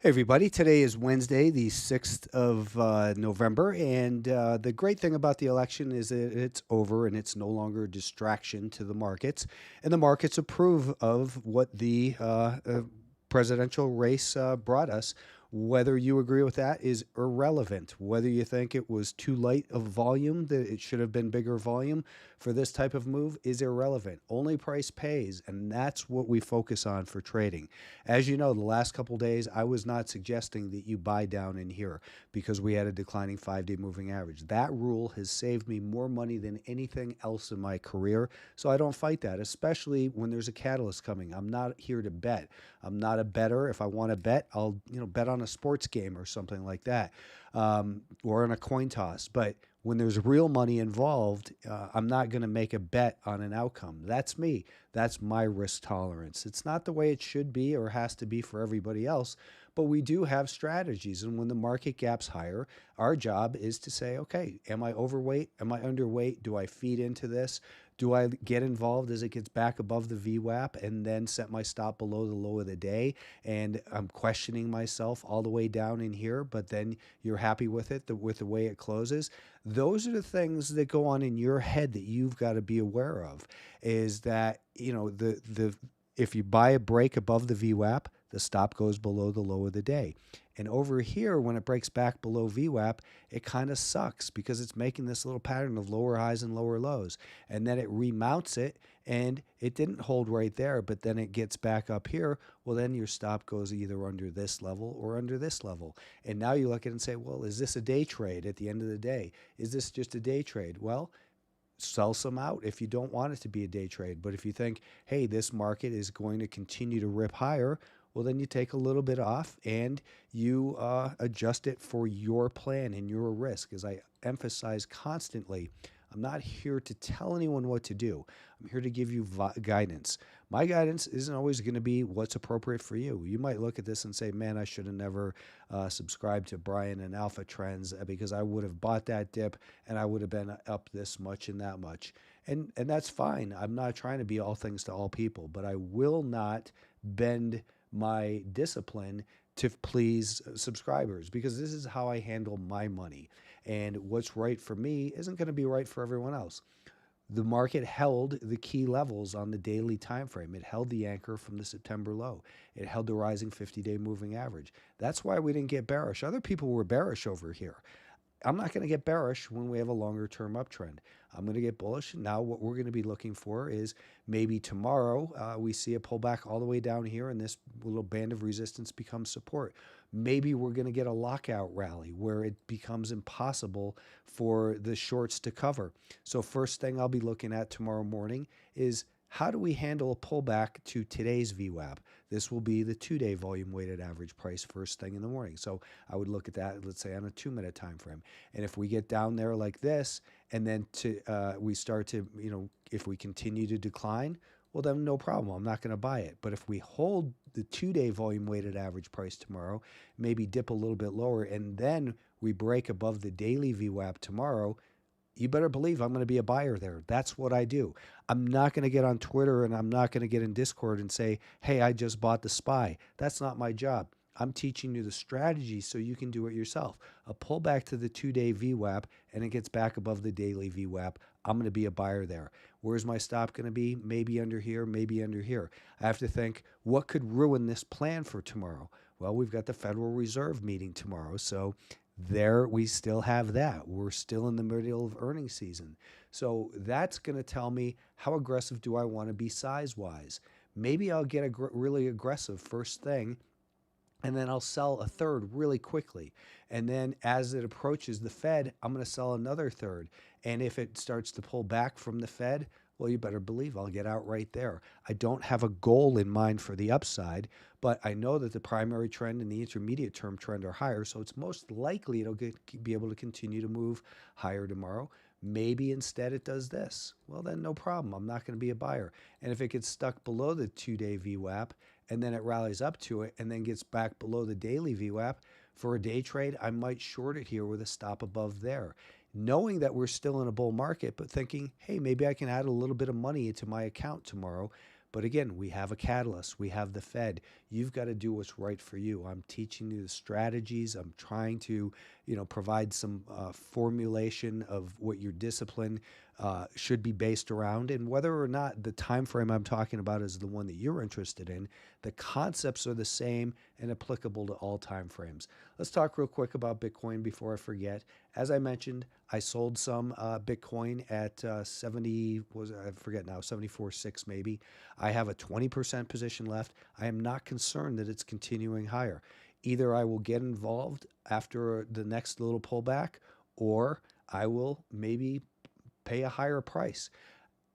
Hey everybody, today is Wednesday, the 6th of November, and the great thing about the election is that it's over and it's no longer a distraction to the markets, and the markets approve of what the presidential race brought us. Whether you agree with that is irrelevant. Whether you think it was too light of volume, that it should have been bigger volume for this type of move is irrelevant. Only price pays, and that's what we focus on for trading. As you know, the last couple days, I was not suggesting that you buy down in here because we had a declining 5-day moving average. That rule has saved me more money than anything else in my career, so I don't fight that, especially when there's a catalyst coming. I'm not here to bet. I'm not a bettor. If I want to bet, I'll bet on a sports game or something like that, or on a coin toss. But when there's real money involved, I'm not going to make a bet on an outcome. That's me. That's my risk tolerance. It's not the way it should be or has to be for everybody else, but we do have strategies. And when the market gaps higher, our job is to say, okay, am I overweight? Am I underweight? Do I feed into this? Do I get involved as it gets back above the VWAP and then set my stop below the low of the day? And I'm questioning myself all the way down in here, but then you're happy with it, with the way it closes. Those are the things that go on in your head that you've got to be aware of. Is that the if you buy a break above the VWAP, the stop goes below the low of the day. And over here, when it breaks back below VWAP, it kind of sucks because it's making this little pattern of lower highs and lower lows. And then it remounts it, and it didn't hold right there, but then it gets back up here. Well, then your stop goes either under this level or under this level. And now you look at it and say, well, is this a day trade at the end of the day? Is this just a day trade? Well, sell some out if you don't want it to be a day trade. But if you think, hey, this market is going to continue to rip higher, well, then you take a little bit off and you adjust it for your plan and your risk. As I emphasize constantly, I'm not here to tell anyone what to do. I'm here to give you guidance. My guidance isn't always going to be what's appropriate for you. You might look at this and say, man, I should have never subscribed to Brian and Alpha Trends because I would have bought that dip and I would have been up this much and that much. And that's fine. I'm not trying to be all things to all people, but I will not bend my discipline to please subscribers because this is how I handle my money. And what's right for me isn't going to be right for everyone else. The market held the key levels on the daily time frame. It held the anchor from the September low. It held the rising 50-day moving average. That's why we didn't get bearish. Other people were bearish over here. I'm not going to get bearish when we have a longer term uptrend. I'm going to get bullish. Now what we're going to be looking for is maybe tomorrow we see a pullback all the way down here and this little band of resistance becomes support. Maybe we're going to get a lockout rally where it becomes impossible for the shorts to cover. So first thing I'll be looking at tomorrow morning is how do we handle a pullback to today's VWAP? This will be the 2-day volume weighted average price first thing in the morning. So I would look at that, let's say on a 2-minute time frame. And if we get down there like this, and then we start to, if we continue to decline, well, then no problem. I'm not going to buy it. But if we hold the 2-day volume weighted average price tomorrow, maybe dip a little bit lower, and then we break above the daily VWAP tomorrow, you better believe I'm going to be a buyer there. That's what I do. I'm not going to get on Twitter and I'm not going to get in Discord and say, hey, I just bought the SPY. That's not my job. I'm teaching you the strategy so you can do it yourself. A pullback to the 2-day VWAP and it gets back above the daily VWAP. I'm going to be a buyer there. Where's my stop going to be? Maybe under here, maybe under here. I have to think, what could ruin this plan for tomorrow? Well, we've got the Federal Reserve meeting tomorrow, so there we still have that. We're still in the middle of earnings season. So that's going to tell me how aggressive do I want to be size-wise. Maybe I'll get really aggressive first thing, and then I'll sell a third really quickly. And then as it approaches the Fed, I'm going to sell another third. And if it starts to pull back from the Fed, well, you better believe I'll get out right there. I don't have a goal in mind for the upside, but I know that the primary trend and the intermediate term trend are higher, so it's most likely it'll be able to continue to move higher tomorrow. Maybe instead it does this. Well, then no problem. I'm not going to be a buyer. And if it gets stuck below the 2-day VWAP and then it rallies up to it and then gets back below the daily VWAP for a day trade, I might short it here with a stop above there, knowing that we're still in a bull market, but thinking, hey, maybe I can add a little bit of money into my account tomorrow But again, we have a catalyst. We have the Fed. You've got to do what's right for you. I'm teaching you the strategies. I'm trying to, provide some formulation of what your discipline should be based around, and whether or not the time frame I'm talking about is the one that you're interested in. The concepts are the same and applicable to all time frames. Let's talk real quick about Bitcoin before I forget. As I mentioned, I sold some Bitcoin at 70, I forget now, 74.6 maybe. I have a 20% position left. I am not concerned that it's continuing higher. Either I will get involved after the next little pullback, or I will maybe pay a higher price.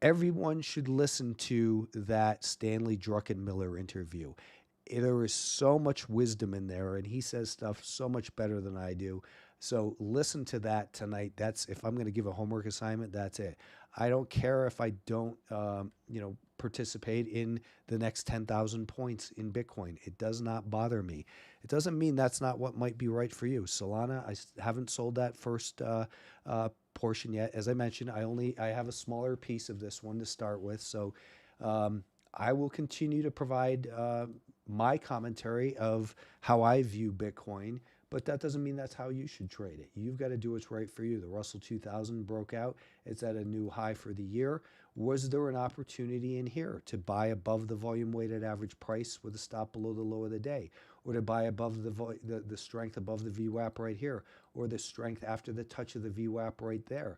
Everyone should listen to that Stanley Druckenmiller interview. There is so much wisdom in there, and he says stuff so much better than I do. So listen to that tonight. That's, if I'm going to give a homework assignment, that's it. I don't care if I don't, participate in the next 10,000 points in Bitcoin. It does not bother me. It doesn't mean that's not what might be right for you. Solana, I haven't sold that first portion yet. As I mentioned, I have a smaller piece of this one to start with. So I will continue to provide my commentary of how I view Bitcoin, but that doesn't mean that's how you should trade it. You've got to do what's right for you. The Russell 2000 broke out. It's at a new high for the year. Was there an opportunity in here to buy above the volume weighted average price with a stop below the low of the day, or to buy above the strength above the VWAP right here, or the strength after the touch of the VWAP right there?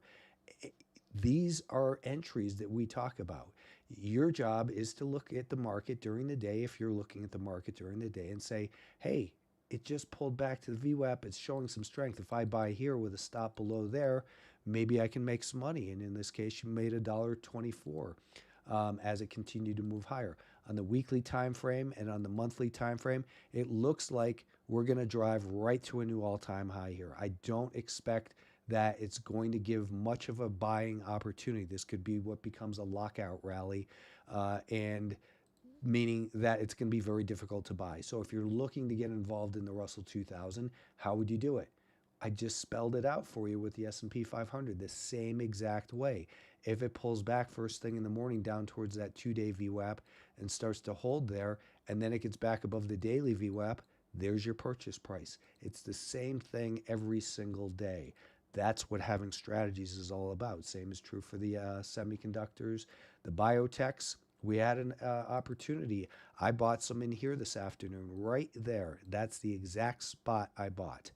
These are entries that we talk about. Your job is to look at the market during the day, if you're looking at the market during the day, and say, hey, it just pulled back to the VWAP. It's showing some strength. If I buy here with a stop below there, maybe I can make some money. And in this case, you made $1.24 as it continued to move higher. On the weekly time frame and on the monthly time frame, it looks like we're going to drive right to a new all-time high here. I don't expect that it's going to give much of a buying opportunity. This could be what becomes a lockout rally, and meaning that it's going to be very difficult to buy. So if you're looking to get involved in the Russell 2000, how would you do it? I just spelled it out for you with the S&P 500 the same exact way. If it pulls back first thing in the morning down towards that 2-day VWAP and starts to hold there, and then it gets back above the daily VWAP, there's your purchase price. It's the same thing every single day. That's what having strategies is all about. Same is true for the semiconductors, the biotechs. We had an opportunity. I bought some in here this afternoon, right there. That's the exact spot I bought.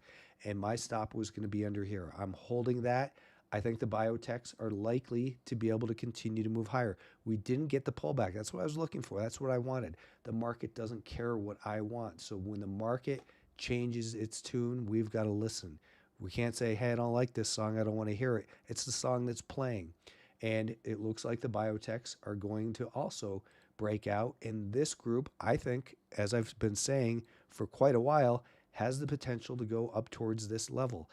And my stop was going to be under here. I'm holding that. I think the biotechs are likely to be able to continue to move higher. We didn't get the pullback. That's what I was looking for. That's what I wanted. The market doesn't care what I want. So when the market changes its tune, we've got to listen. We can't say, hey, I don't like this song. I don't want to hear it. It's the song that's playing. And it looks like the biotechs are going to also break out. And this group, I think, as I've been saying for quite a while, has the potential to go up towards this level.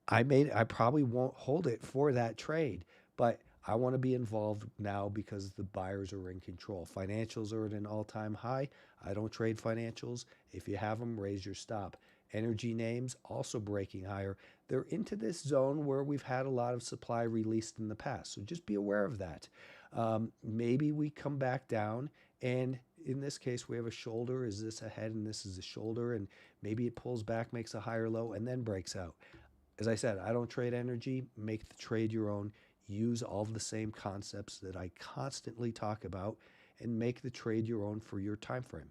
I probably won't hold it for that trade, but I want to be involved now because the buyers are in control. Financials are at an all-time high. I don't trade financials. If you have them, raise your stop. Energy names also breaking higher. They're into this zone where we've had a lot of supply released in the past. So just be aware of that. Maybe we come back down, and in this case, we have a shoulder. Is this a head and this is a shoulder? And maybe it pulls back, makes a higher low, and then breaks out. As I said, I don't trade energy. Make the trade your own. Use all of the same concepts that I constantly talk about, and make the trade your own for your time frame.